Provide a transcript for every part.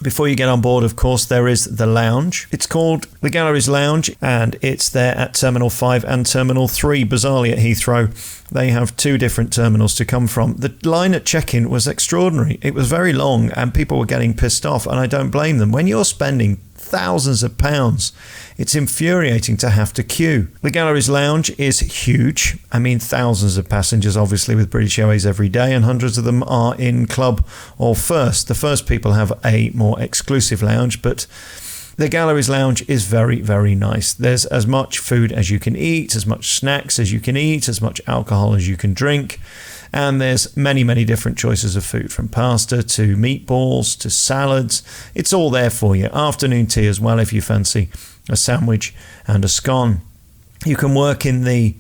Before you get on board, of course, there is the lounge. It's called the Galleries Lounge, and it's there at Terminal 5 and Terminal 3. Bizarrely at Heathrow, they have two different terminals to come from. The line at check-in was extraordinary. It was very long, and people were getting pissed off, and I don't blame them. When you're spending thousands of pounds, it's infuriating to have to queue. The Galleries Lounge is huge. I mean, thousands of passengers, obviously, with British Airways every day, and hundreds of them are in Club or First. The First people have a more exclusive lounge, but the Galleries Lounge is very, very nice. There's as much food as you can eat, as much snacks as you can eat, as much alcohol as you can drink. And there's many, many different choices of food, from pasta to meatballs to salads. It's all there for you. Afternoon tea as well if you fancy a sandwich and a scone. You can work in the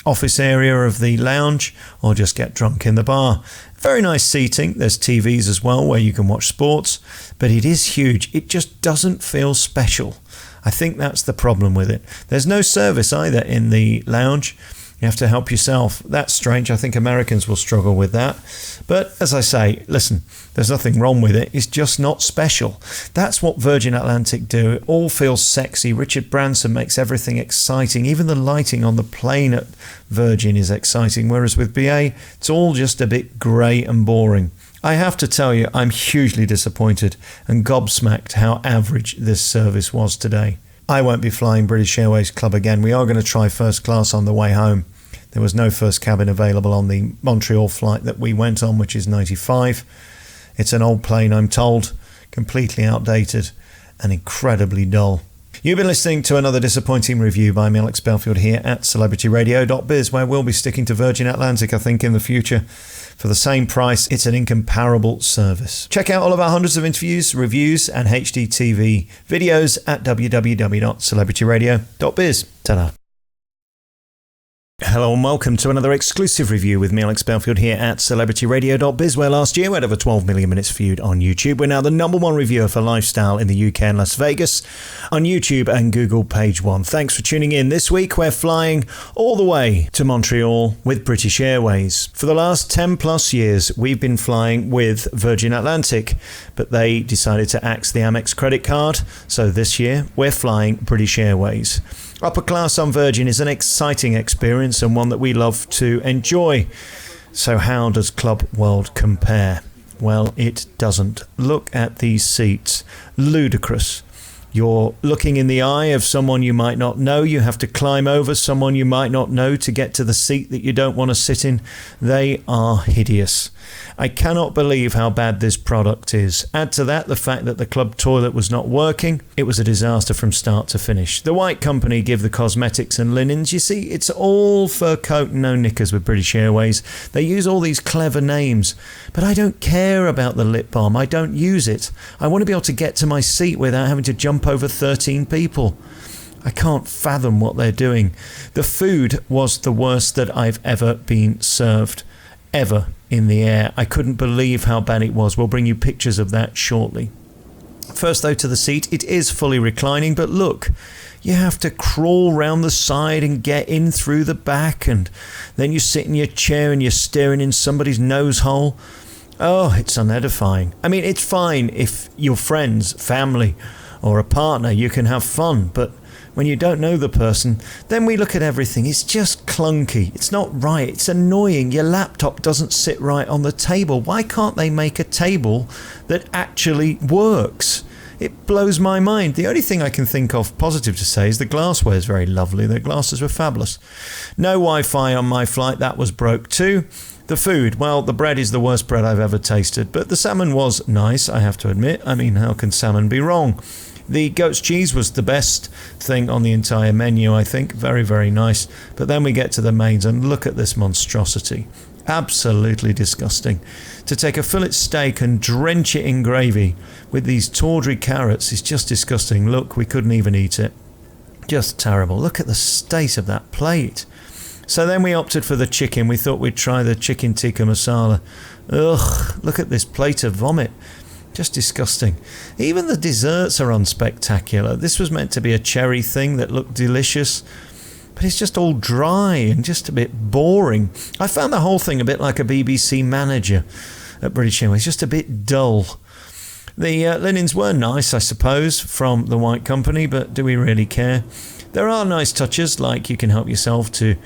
office area of the lounge or just get drunk in the bar. Very nice seating. There's TVs as well where you can watch sports, but it is huge. It just doesn't feel special. I think that's the problem with it. There's no service either in the lounge. You have to help yourself. That's strange. I think Americans will struggle with that. But as I say, listen, there's nothing wrong with it. It's just not special. That's what Virgin Atlantic do. It all feels sexy. Richard Branson makes everything exciting. Even the lighting on the plane at Virgin is exciting. Whereas with BA, it's all just a bit grey and boring. I have to tell you, I'm hugely disappointed and gobsmacked how average this service was today. I won't be flying British Airways Club again. We are going to try first class on the way home. There was no first cabin available on the Montreal flight that we went on, which is 95. It's an old plane, I'm told, completely outdated and incredibly dull. You've been listening to another disappointing review by me, Alex Belfield, here at celebrityradio.biz, where we'll be sticking to Virgin Atlantic, I think, in the future. For the same price, it's an incomparable service. Check out all of our hundreds of interviews, reviews, and HDTV videos at www.celebrityradio.biz. Ta-da. Hello and welcome to another exclusive review with me, Alex Belfield, here at celebrityradio.biz, where last year we had over 12 million minutes viewed on YouTube. We're now the number one reviewer for lifestyle in the UK and Las Vegas on YouTube and Google page one. Thanks for tuning in. This week we're flying all the way to Montreal with British Airways. For the last 10 plus years we've been flying with Virgin Atlantic, but they decided to axe the Amex credit card, so this year we're flying British Airways. Upper class on Virgin is an exciting experience and one that we love to enjoy. So how does Club World compare? Well, it doesn't. Look at these seats. Ludicrous. You're looking in the eye of someone you might not know. You have to climb over someone you might not know to get to the seat that you don't want to sit in. They are hideous. I cannot believe how bad this product is. Add to that the fact that the club toilet was not working. It was a disaster from start to finish. The White Company give the cosmetics and linens. You see, it's all fur coat and no knickers with British Airways. They use all these clever names. But I don't care about the lip balm. I don't use it. I want to be able to get to my seat without having to jump over 13 people. I can't fathom what they're doing. The food was the worst that I've ever been served. Ever in the air. I couldn't believe how bad it was. We'll bring you pictures of that shortly. First though, to the seat. It is fully reclining, but look, you have to crawl round the side and get in through the back, and then you sit in your chair and you're staring in somebody's nose hole. Oh, it's unedifying. I mean, it's fine if you're friends, family, or a partner, you can have fun, but when you don't know the person, then we look at everything. It's just clunky. It's not right. It's annoying. Your laptop doesn't sit right on the table. Why can't they make a table that actually works? It blows my mind. The only thing I can think of positive to say is the glassware is very lovely. The glasses were fabulous. No Wi-Fi on my flight. That was broke too. The food, well, the bread is the worst bread I've ever tasted, but the salmon was nice, I have to admit. I mean, how can salmon be wrong? The goat's cheese was the best thing on the entire menu, I think. Very, very nice. But then we get to the mains and look at this monstrosity. Absolutely disgusting. To take a fillet steak and drench it in gravy with these tawdry carrots is just disgusting. Look, we couldn't even eat it. Just terrible. Look at the state of that plate. So then we opted for the chicken. We thought we'd try the chicken tikka masala. Ugh, look at this plate of vomit. Just disgusting. Even the desserts are unspectacular. This was meant to be a cherry thing that looked delicious, but it's just all dry and just a bit boring. I found the whole thing a bit like a BBC manager at British Airways, just a bit dull. The linens were nice, I suppose, from the White Company, but do we really care? There are nice touches, like you can help yourself to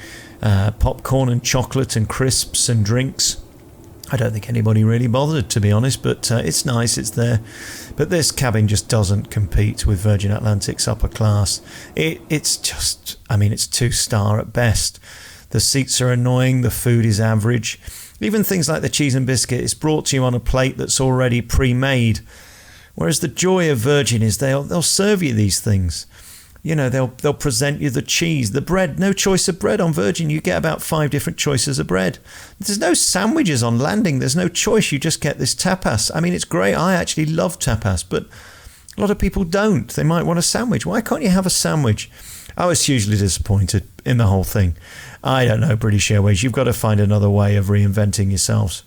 popcorn and chocolate and crisps and drinks. I don't think anybody really bothered, to be honest, but it's nice, it's there. But this cabin just doesn't compete with Virgin Atlantic's upper class. It's just, I mean, it's 2-star at best. The seats are annoying, the food is average. Even things like the cheese and biscuit is brought to you on a plate that's already pre-made. Whereas the joy of Virgin is they'll serve you these things. You know, they'll present you the cheese, the bread. No choice of bread on Virgin. You get about 5 different choices of bread. There's no sandwiches on landing. There's no choice. You just get this tapas. I mean, it's great. I actually love tapas, but a lot of people don't. They might want a sandwich. Why can't you have a sandwich? I was hugely disappointed in the whole thing. I don't know, British Airways. You've got to find another way of reinventing yourselves.